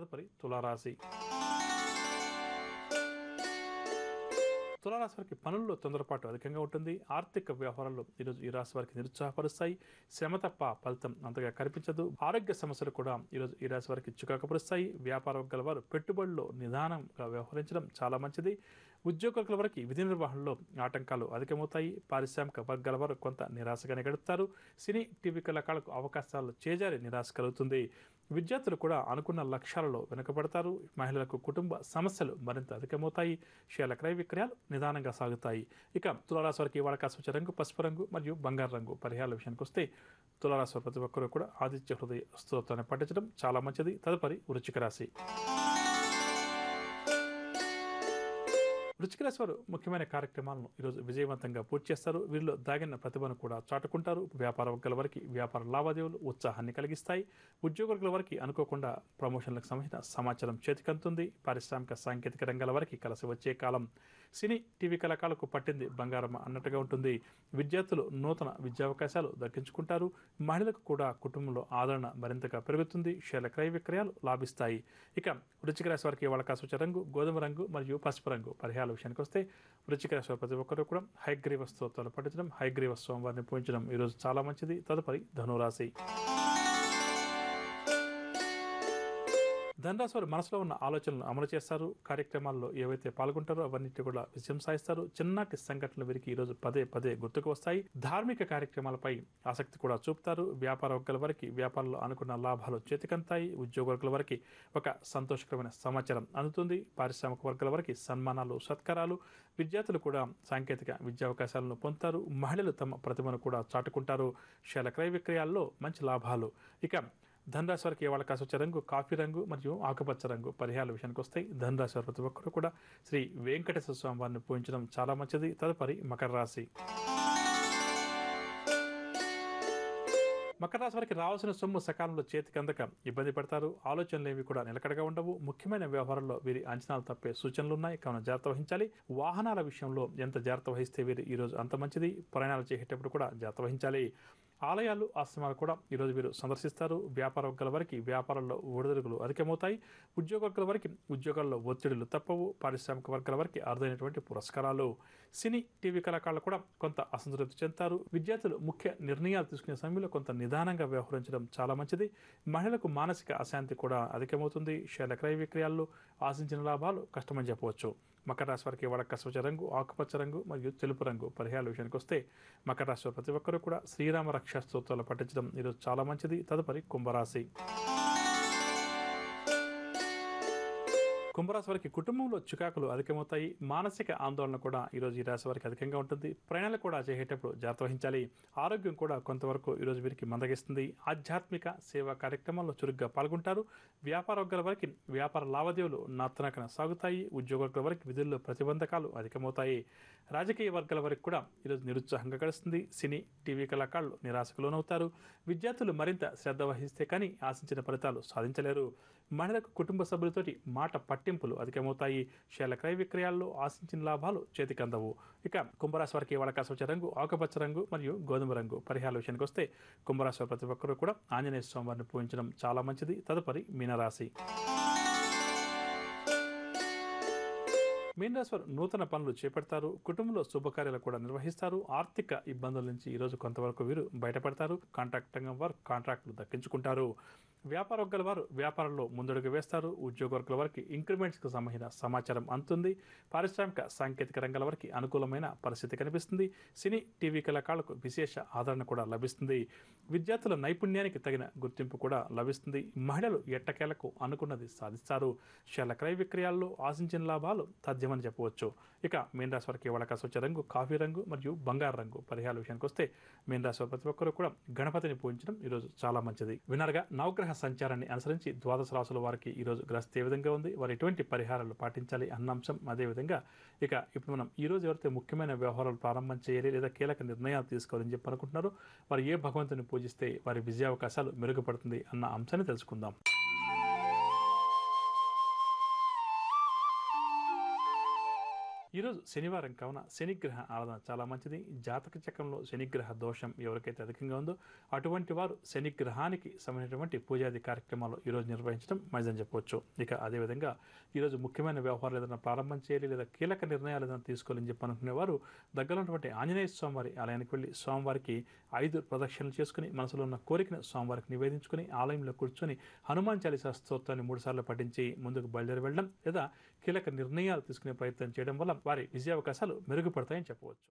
తదుపరి తులారాశి. తులారాశి వారికి పనుల్లో తొందరపాటు అధికంగా ఉంటుంది. ఆర్థిక వ్యవహారాల్లో ఈరోజు ఈ రాశి వారికి నిరుత్సాహపరుస్తాయి. శ్రమ తప్ప ఫలితం అంతగా కనిపించదు. ఆరోగ్య సమస్యలు కూడా ఈరోజు ఈ రాశి వారికి చికాకుపరుస్తాయి. వ్యాపార వర్గాల వారు పెట్టుబడుల్లో నిదానంగా వ్యవహరించడం చాలా మంచిది. ఉద్యోగుల వారికి విధి నిర్వహణలో ఆటంకాలు అధికమవుతాయి. పారిశ్రామిక వర్గాల వారు కొంత నిరాశగానే గడుపుతారు. సినీ టీవీ కళాకారులకు అవకాశాలు చేజారి నిరాశ కలుగుతుంది. విద్యార్థులు కూడా అనుకున్న లక్ష్యాలలో వెనుకబడతారు. మహిళలకు కుటుంబ సమస్యలు మరింత అధికమవుతాయి. షేర్ల క్రయ విక్రయాలు నిదానంగా సాగుతాయి. ఇక తులారాశి వారికి వాడక సూచన రంగు పసుపు రంగు మరియు బంగారు రంగు. పరిహారాల విషయానికి వస్తే తులారాశి వారు ప్రతి ఒక్కరూ కూడా ఆదిత్య హృదయ స్తోత్రాన్ని పఠించడం చాలా మంచిది. తదుపరి వృశ్చిక రాశి. వృశ్చిక రాశి వారు ముఖ్యమైన కార్యక్రమాలను ఈరోజు విజయవంతంగా పూర్తి చేస్తారు. వీరిలో దాగిన ప్రతిభను కూడా చాటుకుంటారు. వ్యాపార వర్గాల వారికి వ్యాపార లావాదేవీలు ఉత్సాహాన్ని కలిగిస్తాయి. ఉద్యోగుల వారికి అనుకోకుండా ప్రమోషన్లకు సంబంధించిన సమాచారం చేతికందుతుంది. పారిశ్రామిక సాంకేతిక రంగాల వారికి కలిసి వచ్చే కాలం. సినీ టీవీ కళాకారులకు పట్టింది బంగారం అన్నట్టుగా ఉంటుంది. విద్యార్థులు నూతన విద్యావకాశాలు దక్కించుకుంటారు. మహిళలకు కూడా కుటుంబంలో ఆదరణ మరింతగా పెరుగుతుంది. షేర్ల క్రయ విక్రయాలు లాభిస్తాయి. ఇక వృశ్చిక రాశి వారికి వాళ్ళ సూచన రంగు గోధుమ రంగు మరియు పసుపు రంగు. పరిహారాల విషయానికి వస్తే వృశ్చిక రాశి ప్రతి ఒక్కరు కూడా హయగ్రీవ స్తోత్రాలు పఠించడం, హయగ్రీవ సోమవారిని పూజించడం ఈరోజు చాలా మంచిది. తదుపరి ధనురాశి. ధనురాశి వారు మనసులో ఉన్న ఆలోచనలు అమలు చేస్తారు. కార్యక్రమాల్లో ఏవైతే పాల్గొంటారో అవన్నిటి కూడా విజయం సాధిస్తారు. చిన్నటి సంఘటనలు వీరికి ఈరోజు పదే పదే గుర్తుకు వస్తాయి. ధార్మిక కార్యక్రమాలపై ఆసక్తి కూడా చూపుతారు. వ్యాపార వర్గాల వారికి వ్యాపారంలో అనుకున్న లాభాలు చేతికంతాయి. ఉద్యోగ వర్గాల వారికి ఒక సంతోషకరమైన సమాచారం అందుతుంది. పారిశ్రామిక వర్గాల వారికి సన్మానాలు, సత్కారాలు. విద్యార్థులు కూడా సాంకేతిక విద్యావకాశాలను పొందుతారు. మహిళలు తమ ప్రతిభను కూడా చాటుకుంటారు. షేర్ల క్రయ విక్రయాల్లో మంచి లాభాలు. ఇక ధనురాశి వారికి వాళ్ళ సూచన రంగు కాఫీ రంగు మరియు ఆకుపచ్చ రంగు. పరిహారాల విషయానికి వస్తాయి ధనురాశి వారు ప్రతి ఒక్కరు కూడా శ్రీ వెంకటేశ్వర స్వామి వారిని పూజించడం చాలా మంచిది. తదుపరి మకర రాశి. మకర రాశి వారికి రావాల్సిన సొమ్ము సకాలంలో చేతికి అందక ఇబ్బంది పడతారు. ఆలోచనలు ఏవి కూడా నిలకడగా ఉండవు. ముఖ్యమైన వ్యవహారంలో వీరి అంచనాలు తప్పే సూచనలు ఉన్నాయి, కావున జాగ్రత్త వహించాలి. వాహనాల విషయంలో ఎంత జాగ్రత్త వహిస్తే వీరు ఈరోజు అంత మంచిది. ప్రయాణాలు చేసేటప్పుడు కూడా జాగ్రత్త వహించాలి. ఆలయాలు, ఆశ్రమాలు కూడా ఈరోజు వీరు సందర్శిస్తారు. వ్యాపార వర్గాల వారికి వ్యాపారంలో ఒడిదుడుకులు అధికమవుతాయి. ఉద్యోగ వర్గాల వారికి ఉద్యోగాల్లో ఒత్తిడులు తప్పవు. పారిశ్రామిక వర్గాల వారికి అరుదైనటువంటి పురస్కారాలు. సినీ టీవీ కళాకారులు కూడా కొంత అసంతృప్తి చెందుతారు. విద్యార్థులు ముఖ్య నిర్ణయాలు తీసుకునే సమయంలో కొంత నిదానంగా వ్యవహరించడం చాలా మంచిది. మహిళలకు మానసిక అశాంతి కూడా అధికమవుతుంది. షేర్ల క్రయ విక్రయాల్లో ఆశించిన లాభాలు కష్టమని చెప్పవచ్చు. మకర రాశి వారికి వాళ్ళ సూచన రంగు ఆకుపచ్చ రంగు మరియు తెలుపు రంగు. పరిహారాల విషయానికి వస్తే మకర రాశి వారు ప్రతి ఒక్కరూ కూడా శ్రీరామ రక్షా స్తోత్రాలు పఠించడం ఈరోజు చాలా మంచిది. తదుపరి కుంభరాశి. కుంభరాశి వారికి కుటుంబంలో చికాకులు అధికమవుతాయి. మానసిక ఆందోళన కూడా ఈరోజు ఈ రాశి వారికి అధికంగా ఉంటుంది. ప్రయాణాలు కూడా చేసేటప్పుడు జాగ్రత్త వహించాలి. ఆరోగ్యం కూడా కొంతవరకు ఈరోజు వీరికి మందగిస్తుంది. ఆధ్యాత్మిక సేవా కార్యక్రమాల్లో చురుగ్గా పాల్గొంటారు. వ్యాపార వర్గాల వారికి వ్యాపార లావాదేవీలు నాతనకన సాగుతాయి. ఉద్యోగ వర్గాల వారికి విధుల్లో ప్రతిబంధకాలు అధికమవుతాయి. రాజకీయ వర్గాల వారికి కూడా ఈరోజు నిరుత్సాహంగా గడుస్తుంది. సినీ టీవీ కళాకారులు నిరాశకు లోనవుతారు. విద్యార్థులు మరింత శ్రద్ధ వహిస్తే కానీ ఆశించిన ఫలితాలు సాధించలేరు. మహిళలకు కుటుంబ సభ్యులతోటి మాట పట్టింపులు అధికమవుతాయి. షేర్ల క్రయ విక్రయాల్లో ఆశించిన లాభాలు చేతికందవు. ఇక కుంభరాశి వారికి వాళ్ళ సూచన రంగు ఆకుపచ్చ రంగు మరియు గోధుమ రంగు. పరిహారాల విషయానికి వస్తే కుంభరాశి వారి ప్రతి ఒక్కరూ కూడా ఆంజనేయ స్వామివారిని పూజించడం చాలా మంచిది. తదుపరి మీనరాశి. మీనరాశి వారు నూతన పనులు చేపడతారు. కుటుంబంలో శుభకార్యాలు కూడా నిర్వహిస్తారు. ఆర్థిక ఇబ్బందుల నుంచి ఈరోజు కొంతవరకు వీరు బయటపడతారు. కాంట్రాక్ట్ రంగం వారు కాంట్రాక్టులు దక్కించుకుంటారు. వ్యాపార వర్గాల వారు వ్యాపారంలో ముందడుగు వేస్తారు. ఉద్యోగ వర్గాల వారికి ఇంక్రిమెంట్స్కి సంబంధించిన సమాచారం అందుతుంది. పారిశ్రామిక సాంకేతిక రంగాల వారికి అనుకూలమైన పరిస్థితి కనిపిస్తుంది. సినీ టీవీ కళాకారులకు విశేష ఆదరణ కూడా లభిస్తుంది. విద్యార్థుల నైపుణ్యానికి తగిన గుర్తింపు కూడా లభిస్తుంది. మహిళలు ఎట్టకేలకు అనుకున్నది సాధిస్తారు. షేర్ల క్రయ విక్రయాల్లో ఆశించిన లాభాలు తథ్యమని చెప్పవచ్చు. ఇక మీనరాశి వారికి వాళ్ళ సూచన రంగు కాఫీ రంగు మరియు బంగారు రంగు. పరిహారాల విషయానికి వస్తే మీనరాశి వారి ప్రతి ఒక్కరు కూడా గణపతిని పూజించడం ఈరోజు చాలా మంచిది. వినర్గా నవగ్రహ సంచారాన్ని అనుసరించి ద్వాదశ రాశుల వారికి ఈరోజు గ్రస్థితి ఏ విధంగా ఉంది, వారు ఎటువంటి పరిహారాలు పాటించాలి అన్న అంశం. అదేవిధంగా ఇక ఇప్పుడు మనం ఈరోజు ఎవరైతే ముఖ్యమైన వ్యవహారాలు ప్రారంభం చేయాలి లేదా కీలక నిర్ణయాలు తీసుకోవాలని చెప్పి అనుకుంటున్నారో వారు ఏ భగవంతుని పూజిస్తే వారి విజయావకాశాలు మెరుగుపడుతుంది అన్న అంశాన్ని తెలుసుకుందాం. ఈరోజు శనివారం కావున శనిగ్రహ ఆరాధన చాలా మంచిది. జాతక చక్రంలో శనిగ్రహ దోషం ఎవరికైతే అధికంగా ఉందో అటువంటి వారు శనిగ్రహానికి సంబంధించినటువంటి పూజాది కార్యక్రమాలు ఈరోజు నిర్వహించడం మంచిదని చెప్పవచ్చు. ఇక అదేవిధంగా ఈరోజు ముఖ్యమైన వ్యవహారాలు ఏదైనా ప్రారంభం చేయాలి లేదా కీలక నిర్ణయాలు ఏదైనా తీసుకోవాలని చెప్పి అనుకునేవారు దగ్గర ఉన్నటువంటి ఆంజనేయ స్వామివారి ఆలయానికి వెళ్ళి స్వామివారికి 5 ప్రదక్షిణలు చేసుకుని మనసులో ఉన్న కోరికను స్వామివారికి నివేదించుకుని ఆలయంలో కూర్చొని హనుమాన్ చాలీసా స్తోత్రాన్ని 3 సార్లు పఠించి ముందుకు బయలుదేరి వెళ్ళడం లేదా కీలక నిర్ణయాలు తీసుకునే ప్రయత్నం చేయడం వల్ల వారి విజయావకాశాలు మెరుగుపడతాయని చెప్పవచ్చు.